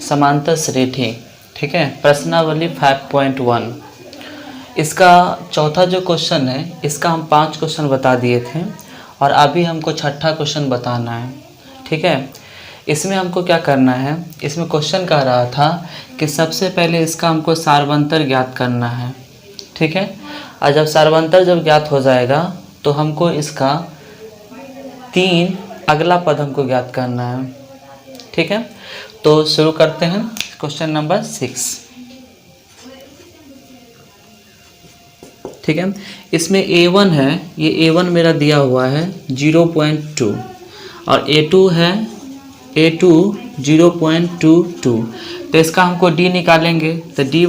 समांतर श्रेणी, ठीक है, प्रश्नावली 5.1। इसका चौथा जो क्वेश्चन है, इसका हम 5 क्वेश्चन बता दिए थे और अभी हमको छठा क्वेश्चन बताना है, ठीक है। इसमें हमको क्या करना है, इसमें क्वेश्चन कह रहा था कि सबसे पहले इसका हमको सार्वंतर ज्ञात करना है, ठीक है। और जब सार्वंतर जब ज्ञात हो जाएगा तो हमको इसका 3 अगला पद हमको ज्ञात करना है, ठीक है। तो शुरू करते हैं क्वेश्चन नंबर 6, ठीक है। इसमें A1 है, ये A1 मेरा दिया हुआ है 0.2 और A2 है A2 0.22। तो इसका हमको D निकालेंगे। तो D1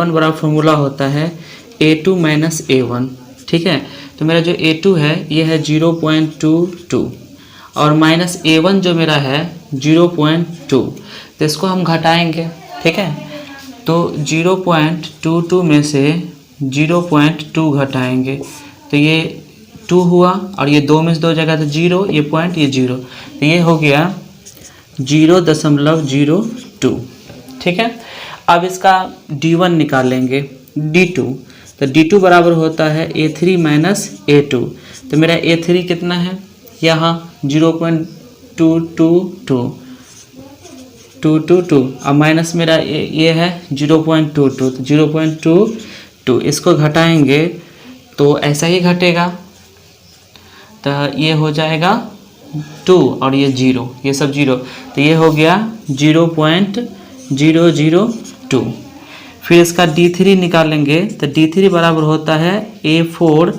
बराबर फॉर्मूला होता है A2 माइनस A1, ठीक है। तो मेरा जो A2 है ये है 0.22 और माइनस A1 जो मेरा है 0.2। तो इसको हम घटाएंगे, ठीक है। तो 0.22 में से 0.2 घटाएंगे तो ये 2 हुआ और ये 2 में से 2 जगह तो 0, ये पॉइंट ये 0, तो ये हो गया 0.02, ठीक है। अब इसका D1 निकालेंगे, D2। तो D2 बराबर होता है A3 माइनस A2। तो मेरा A3 कितना है, यहाँ 0.222 और माइनस मेरा ये है 0.22, तो 0.22 इसको घटाएंगे तो ऐसा ही घटेगा। तो ये हो जाएगा 2 और ये 0, ये सब 0, तो ये हो गया 0.002। फिर इसका D3 निकालेंगे। तो D3 बराबर होता है A4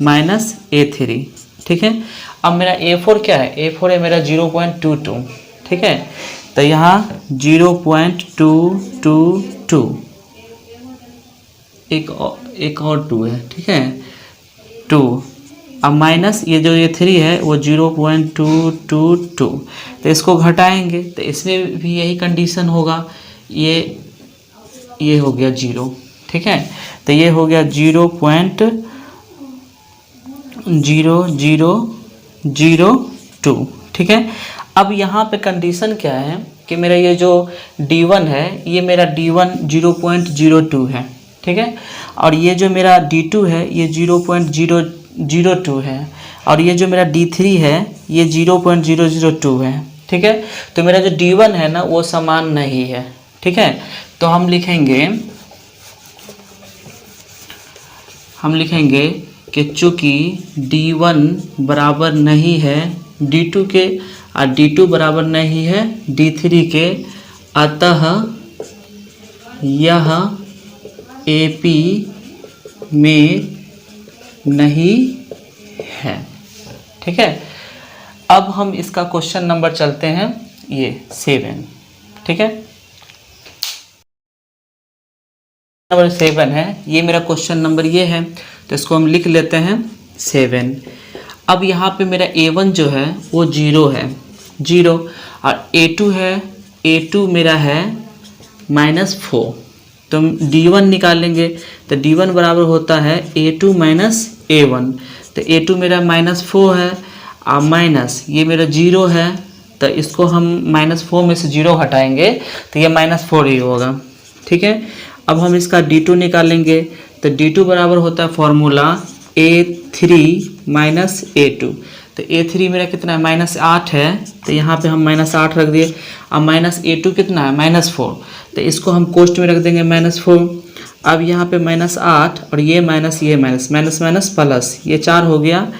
माइनस A3, ठीक है। अब मेरा A4 क्या है, A4 है मेरा 0.22, ठीक है। तो यहाँ 0.222 एक और 2 है, ठीक है, 2। अब माइनस ये जो ये 3 है वो 0.222, तो इसको घटाएंगे तो इसमें भी यही कंडीशन होगा, ये हो गया 0, ठीक है। तो ये हो गया 0.0002, ठीक है। अब यहाँ पे कंडीशन क्या है कि मेरा ये जो D1 है ये मेरा D1 0.02 है, ठीक है। और ये जो मेरा D2 है ये 0.002 है और ये जो मेरा D3 है ये 0.002 है, ठीक है। तो मेरा जो D1 है ना वो समान नहीं है, ठीक है। तो हम लिखेंगे कि चूँकि D1 बराबर नहीं है D2 के और D2 बराबर नहीं है D3 के, अतः यह AP में नहीं है, ठीक है। अब हम इसका क्वेश्चन नंबर चलते हैं ये 7, ठीक है। नंबर 7 है, ये मेरा क्वेश्चन नंबर ये है, तो इसको हम लिख लेते हैं 7। अब यहाँ पे मेरा A1 जो है वो 0 है, 0 और A2 है, A2 मेरा है -4। तो हम D1 निकालेंगे। तो D1 बराबर होता है A2 माइनस A1। तो A2 मेरा -4 है और माइनस ये मेरा 0 है, तो इसको हम -4 में से 0 हटाएंगे तो ये -4 ही होगा, ठीक है। अब हम इसका D2 निकालेंगे। तो D2 बराबर होता है फॉर्मूला A3 माइनस A2। तो A3 मेरा कितना है, -8 है, तो यहाँ पे हम -8 रख दिए। अब माइनस A2 कितना है, -4, तो इसको हम कोष्ट में रख देंगे -4। अब यहाँ पे -8 और ये माइनस माइनस प्लस, ये 4 हो गया।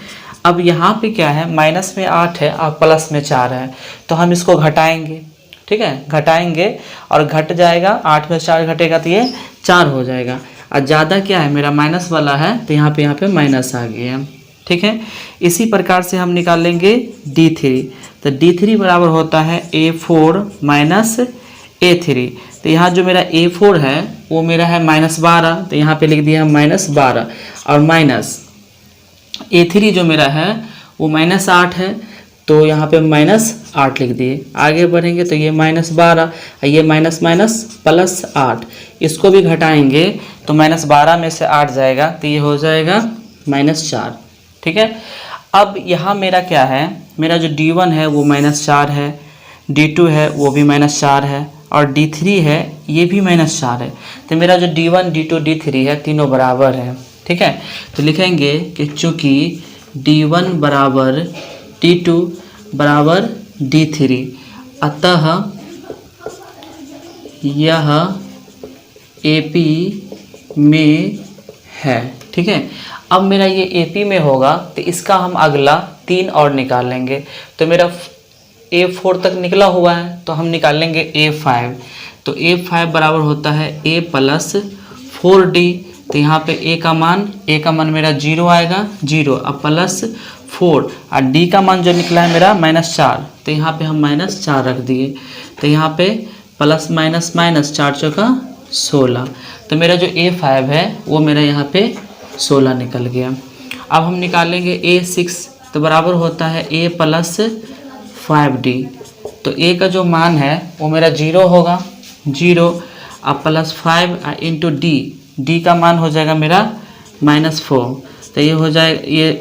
अब यहाँ पे क्या है, माइनस में 8 है और प्लस में 4 है, तो हम इसको घटाएंगे, ठीक है, घटाएंगे और घट जाएगा, 8 में 4 घटेगा तो ये 4 हो जाएगा। और ज़्यादा क्या है मेरा माइनस वाला है, तो यहाँ पे माइनस आ गया, ठीक है। इसी प्रकार से हम निकालेंगे D3। तो D3 बराबर होता है A4 माइनस A3। तो यहाँ जो मेरा A4 है वो मेरा है -12, तो यहाँ पे लिख दिया हम -12 और माइनस A3 जो मेरा है वो -8 है, तो यहाँ पे -8 लिख दिए। आगे बढ़ेंगे तो ये -12, ये माइनस प्लस 8, इसको भी घटाएंगे तो -12 में से 8 जाएगा, तो ये हो जाएगा -4, ठीक है। अब यहाँ मेरा क्या है, मेरा जो D1 है वो -4 है, D2 है वो भी -4 है, और D3 है ये भी -4 है। तो मेरा जो D1 D2 D3 है तीनों बराबर है। ठीक है, तो लिखेंगे कि चूँकि D1 बराबर D2 बराबर D3 अतः यह AP में है। ठीक है, अब मेरा ये AP में होगा तो इसका हम अगला 3 और निकालेंगे। तो मेरा A4 तक निकला हुआ है तो हम निकालेंगे A5। तो A5 बराबर होता है A प्लस 4D। तो यहाँ पे A का मान मेरा 0 आएगा, 0 अब प्लस 4 और D का मान जो निकला है मेरा -4। तो यहाँ पे हम -4 रख दिए। तो यहाँ पे प्लस माइनस माइनस 4 चौका 16। तो मेरा जो A5 है वो मेरा यहाँ पे 16 निकल गया। अब हम निकालेंगे A6। तो बराबर होता है A प्लस 5D। तो A का जो मान है वो मेरा 0 होगा, 0 अब प्लस 5 इंटू D का मान हो जाएगा मेरा -4। तो ये हो जाएगा ये,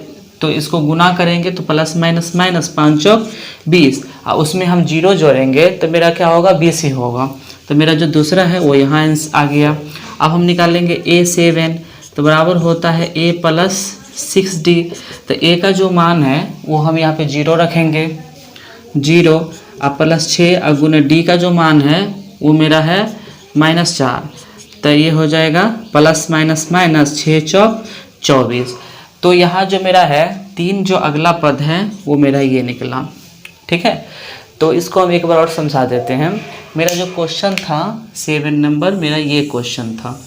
तो इसको गुना करेंगे तो प्लस माइनस माइनस 5 चौक 20 और उसमें हम 0 जोड़ेंगे तो मेरा क्या होगा 20 ही होगा। तो मेरा जो दूसरा है वो यहाँ आ गया। अब हम निकालेंगे A7। तो बराबर होता है A प्लस 6D। तो A का जो मान है वो हम यहाँ पे 0 रखेंगे, 0 अब प्लस 6 और गुना D का जो मान है वो मेरा है -4। तो ये हो जाएगा प्लस माइनस माइनस 6 चौक 24। तो यहाँ जो मेरा है 3 जो अगला पद है वो मेरा ये निकला। ठीक है, तो इसको हम एक बार और समझा देते हैं। मेरा जो क्वेश्चन था 7 नंबर मेरा ये क्वेश्चन था।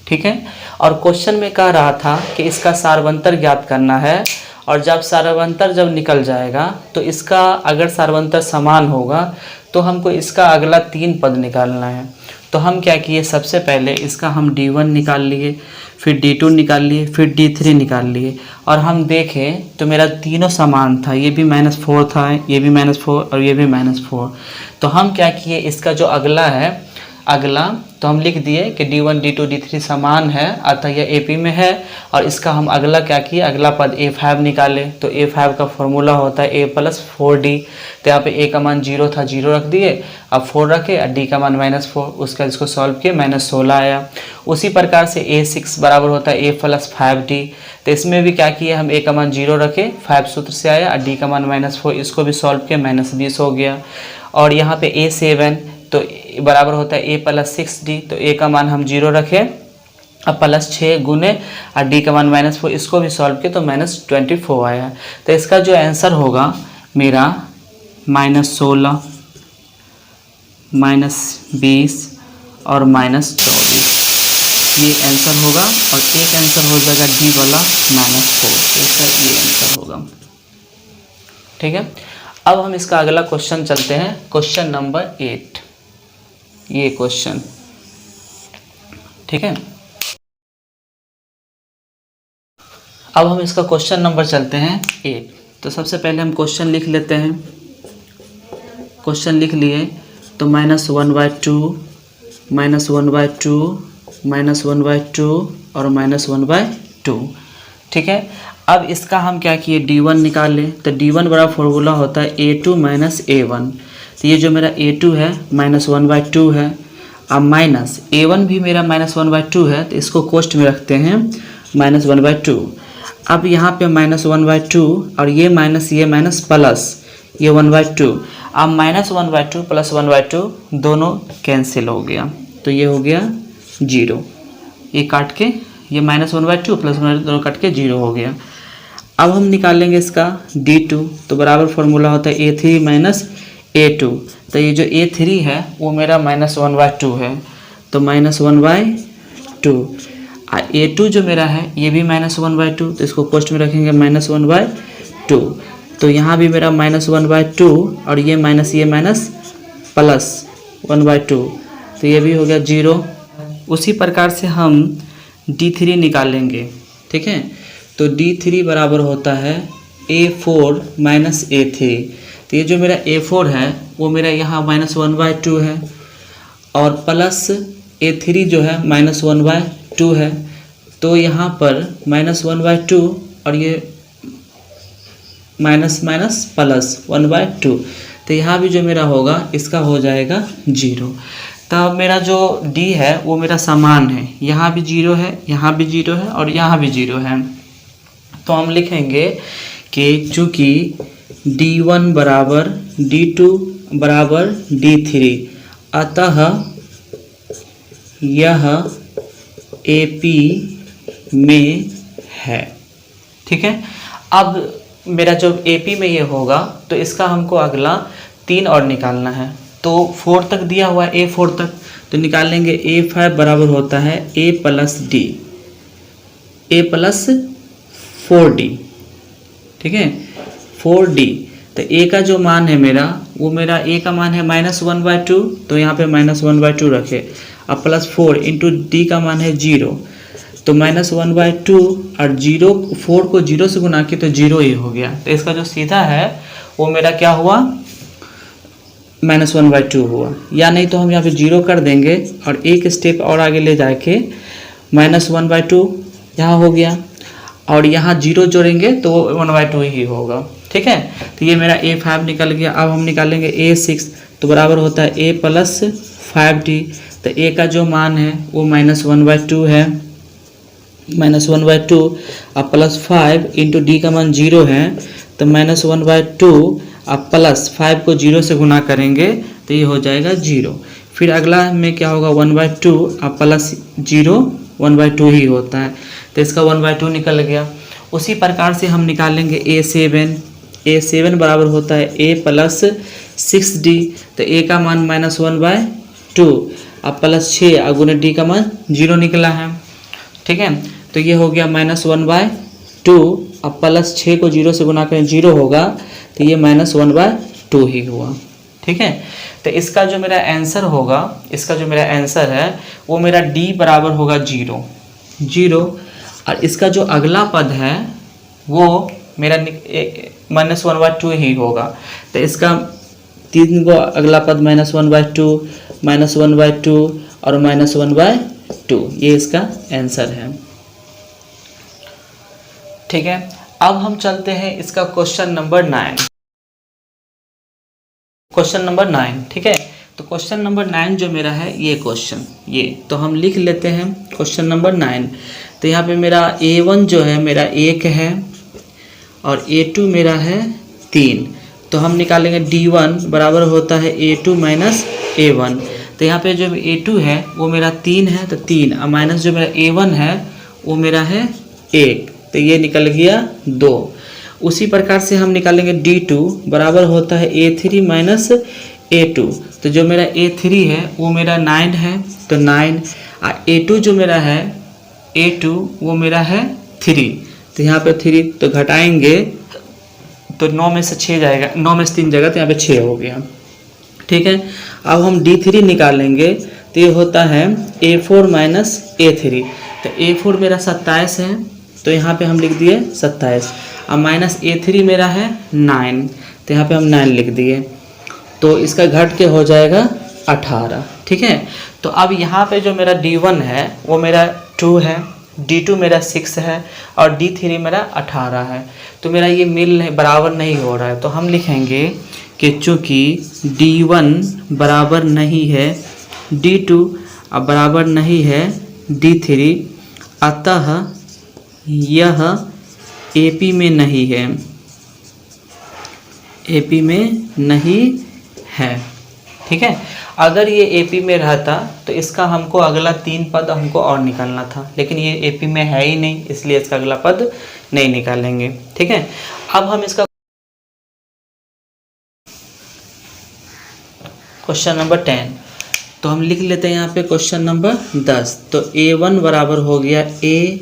ठीक है, और क्वेश्चन में कह रहा था कि इसका सारवंतर ज्ञात करना है और जब सारवंतर जब निकल जाएगा तो इसका अगर सारवंतर समान होगा तो हमको इसका अगला 3 पद निकालना है। तो हम क्या किए, सबसे पहले इसका हम D1 निकाल लिए, फिर D2 निकाल लिए, फिर D3 निकाल लिए और हम देखें तो मेरा तीनों समान था। ये भी -4 था, ये भी -4 और ये भी -4। तो हम क्या किए, इसका जो अगला है तो हम लिख दिए कि D1 D2 D3 समान है अतः यह AP में है। और इसका हम अगला क्या किए, अगला पद A5 निकाले। तो A5 का फॉर्मूला होता है A प्लस 4D। तो यहाँ पे A का मान 0 था, 0 रख दिए, अब 4 रखे और D का मान -4, उसका इसको सॉल्व किए -16 आया। उसी प्रकार से A6 बराबर होता है A प्लस 5D। तो इसमें भी क्या किए, हम A का मान 0 रखे, 5 सूत्र से आया और D का मान -4, इसको भी सॉल्व किया -20 हो गया। और यहाँ पे A7 तो बराबर होता है A प्लस 6D। तो A का मान हम 0 रखें अब प्लस 6 गुने और D का मान -4, इसको भी सॉल्व किए तो -24 आया। तो इसका जो आंसर होगा मेरा -16 -20 और -24 ये आंसर होगा। और एक आंसर हो जाएगा D वाला -4। इसका ये आंसर होगा। ठीक है, अब हम इसका अगला क्वेश्चन चलते हैं, क्वेश्चन नंबर 8 ये क्वेश्चन। ठीक है, अब हम इसका क्वेश्चन नंबर चलते हैं 8। तो सबसे पहले हम क्वेश्चन लिख लेते हैं। क्वेश्चन लिख लिए तो -1/2 -1/2 -1/2 और -1/2। ठीक है, अब इसका हम क्या किए, D1 निकाल लें। तो D1 बड़ा फॉर्मूला होता है A2 - A1। तो ये जो मेरा A2 है -1/2 है। अब माइनस A1 भी मेरा -1/2 है तो इसको कोष्ठ में रखते हैं -1/2। अब यहाँ पे -1/2 और ये माइनस प्लस ये 1/2। अब -1/2 प्लस 1/2 दोनों कैंसिल हो गया तो ये हो गया 0। ये काट के ये -1/2 प्लस 1/2 दोनों काट के 0 हो गया। अब हम निकालेंगे इसका D2। तो बराबर फॉर्मूला होता है A3 - A2। तो ये जो A3 है वो मेरा -1/2 है तो -1/2। A2 जो मेरा है ये भी -1/2 तो इसको कोष्ठ में रखेंगे -1/2। तो यहाँ भी मेरा -1/2 और ये माइनस प्लस 1/2 तो ये भी हो गया 0। उसी प्रकार से हम D3 निकालेंगे। ठीक है, तो D3 बराबर होता है A4 - A3। तो ये जो मेरा A4 है वो मेरा यहाँ -1/2 है और प्लस A3 जो है -1/2 है। तो यहाँ पर -1/2 और ये माइनस प्लस 1/2 तो यहाँ भी जो मेरा होगा इसका हो जाएगा 0। तब मेरा जो D है वो मेरा समान है, यहाँ भी 0 है, यहाँ भी 0 है और यहाँ भी 0 है। तो हम लिखेंगे कि चूँकि D1 बराबर D2 बराबर D3, अतः यह AP में है। ठीक है, अब मेरा जब AP में ये होगा तो इसका हमको अगला 3 और निकालना है। तो 4 तक दिया हुआ है, A4 तक, तो निकाल लेंगे A5 बराबर होता है A plus D, A plus 4D। ठीक है, 4D। तो A का जो मान है मेरा, वो मेरा A का मान है -1/2, तो यहाँ पे -1/2 रखे। अब प्लस 4 इंटू D का मान है 0, तो -1/2 और 4 को 0 से गुना किया तो 0 ही हो गया। तो इसका जो सीधा है वो मेरा क्या हुआ, -1/2 हुआ। या नहीं तो हम यहाँ पे 0 कर देंगे और एक स्टेप और आगे ले जाके -1/2 यहाँ हो गया और यहाँ 0 जोड़ेंगे तो वो 1/2 ही होगा। ठीक है, तो ये मेरा A5 निकल गया। अब हम निकालेंगे A6, तो बराबर होता है A प्लस 5D। तो A का जो मान है वो -1/2 है, -1/2 अब प्लस 5 इंटू D का मान 0 है, तो -1/2 अब प्लस 5 को 0 से गुना करेंगे तो ये हो जाएगा 0। फिर अगला में क्या होगा, 1/2 अब प्लस 0 1/2 ही होता है, तो इसका 1/2 निकल गया। उसी प्रकार से हम निकालेंगे A7, A7 बराबर होता है A प्लस 6D। तो A का मान -1/2 अब प्लस 6 और गुने D का मान 0 निकला है। ठीक है, तो ये हो गया -1/2 अब प्लस 6 को 0 से गुना करें 0 होगा, तो ये -1/2 ही हुआ। ठीक है, तो इसका जो मेरा आंसर होगा, इसका जो मेरा आंसर है वो मेरा D बराबर होगा 0 और इसका जो अगला पद है वो मेरा -1/2 ही होगा। तो इसका 3 को अगला पद -1/2 -1/2 और -1/2, ये इसका आंसर है। ठीक है, अब हम चलते हैं इसका क्वेश्चन नंबर 9। क्वेश्चन नंबर 9, ठीक है, तो क्वेश्चन नंबर 9 जो मेरा है ये क्वेश्चन, ये तो हम लिख लेते हैं क्वेश्चन नंबर 9। तो यहाँ पे मेरा A1 जो है मेरा 1 है और A2 मेरा है 3। तो हम निकालेंगे D1 बराबर होता है A2 माइनस A1। तो यहाँ पे जो A2 है वो मेरा 3 है, तो 3 और माइनस जो मेरा A1 है वो मेरा है 1, तो ये निकल गया 2। उसी प्रकार से हम निकालेंगे D2 बराबर होता है A3 माइनस A2। तो जो मेरा A3 है वो मेरा 9 है, तो 9 और A2 जो मेरा है A2 वो मेरा है 3। तो यहाँ पे 3 तो घटाएंगे तो 9 में से 6 जाएगा, 9 में से 3 जाएगा, तो यहाँ पे 6 हो गया। ठीक है, अब हम D3 निकालेंगे तो ये होता है A4 माइनस A3। तो A4 मेरा 27 है, तो यहाँ पे हम लिख दिए 27 और माइनस A3 मेरा है 9, तो यहाँ पे हम 9 लिख दिए। तो इसका घट के हो जाएगा 18। ठीक है, तो अब यहाँ पे जो मेरा D1 है वो मेरा 2 है, D2 मेरा 6 है और D3 मेरा 18 है। तो मेरा ये बराबर नहीं हो रहा है, तो हम लिखेंगे कि चूँकि D1 बराबर नहीं है D2 अब बराबर नहीं है D3, अतः यह AP में नहीं है, AP में नहीं है। ठीक है, अगर ये AP में रहता तो इसका हमको अगला 3 पद हमको और निकालना था, लेकिन ये AP में है ही नहीं, इसलिए इसका अगला पद नहीं निकालेंगे। ठीक है, अब हम इसका क्वेश्चन नंबर 10, तो हम लिख लेते हैं यहाँ पे क्वेश्चन नंबर 10। तो A1 बराबर हो गया A,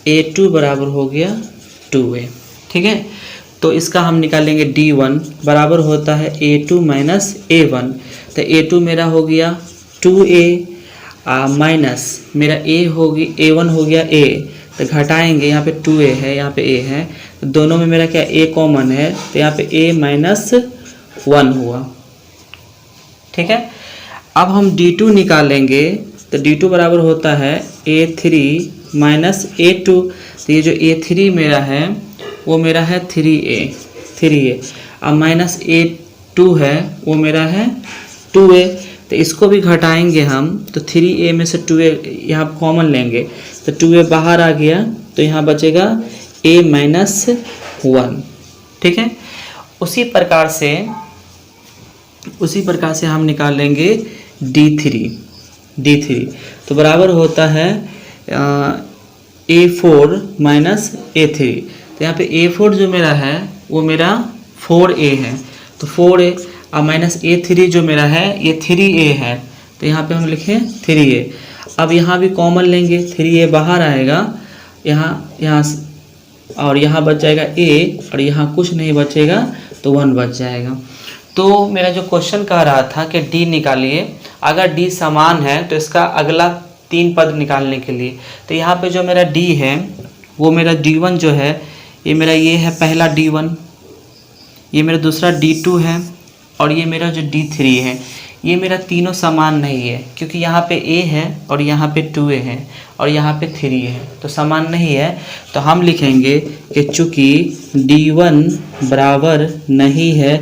A2 बराबर हो गया 2A। ठीक है, तो इसका हम निकालेंगे D1 बराबर होता है A2 माइनस A1। तो A2 मेरा हो गया 2A माइनस मेरा A1 हो गया A, तो घटाएंगे, यहाँ पे 2A है, यहाँ पे A है, तो दोनों में मेरा क्या A कॉमन है, तो यहाँ पे A माइनस 1 हुआ। ठीक है, अब हम D2 निकालेंगे, तो D2 बराबर होता है A3 माइनस A2। तो ये जो A3 मेरा है वो मेरा है 3A अब माइनस A2 2 है वो मेरा है 2a। तो इसको भी घटाएंगे हम, तो 3a में से 2a यहाँ कॉमन लेंगे, तो 2a बाहर आ गया, तो यहाँ बचेगा a - 1। ठीक है। उसी प्रकार से हम निकाल लेंगे d3। तो बराबर होता है a4 - a3। तो यहाँ पे a4 जो मेरा है वो मेरा 4a है, तो 4a और माइनस a3 जो मेरा है ये 3a है, तो यहाँ पे हम लिखें 3a। अब यहाँ भी कॉमन लेंगे, 3a बाहर आएगा, यहाँ और यहाँ बच जाएगा a, और यहाँ कुछ नहीं बचेगा तो 1 बच जाएगा। तो मेरा जो क्वेश्चन कह रहा था कि d निकालिए, अगर d समान है तो इसका अगला 3 पद निकालने के लिए, तो यहाँ पे जो मेरा d है वो मेरा d1 जो है ये मेरा ये है पहला d1, ये मेरा दूसरा d2 है, और ये मेरा जो d3 है, ये मेरा तीनों समान नहीं है, क्योंकि यहाँ पे a है और यहाँ पे 2a है और यहाँ पे 3 है, तो समान नहीं है। तो हम लिखेंगे कि चूँकि d1 बराबर नहीं है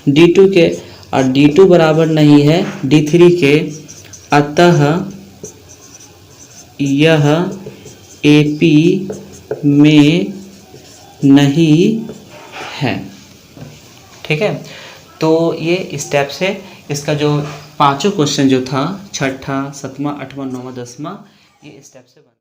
d2 के और d2 बराबर नहीं है d3 के, अतः यह AP में नहीं है। ठीक है। तो ये स्टेप से इसका जो 5 क्वेश्चन जो था, 6ठा, 7वां, 8वां, 9वां, 10वां, ये स्टेप से बन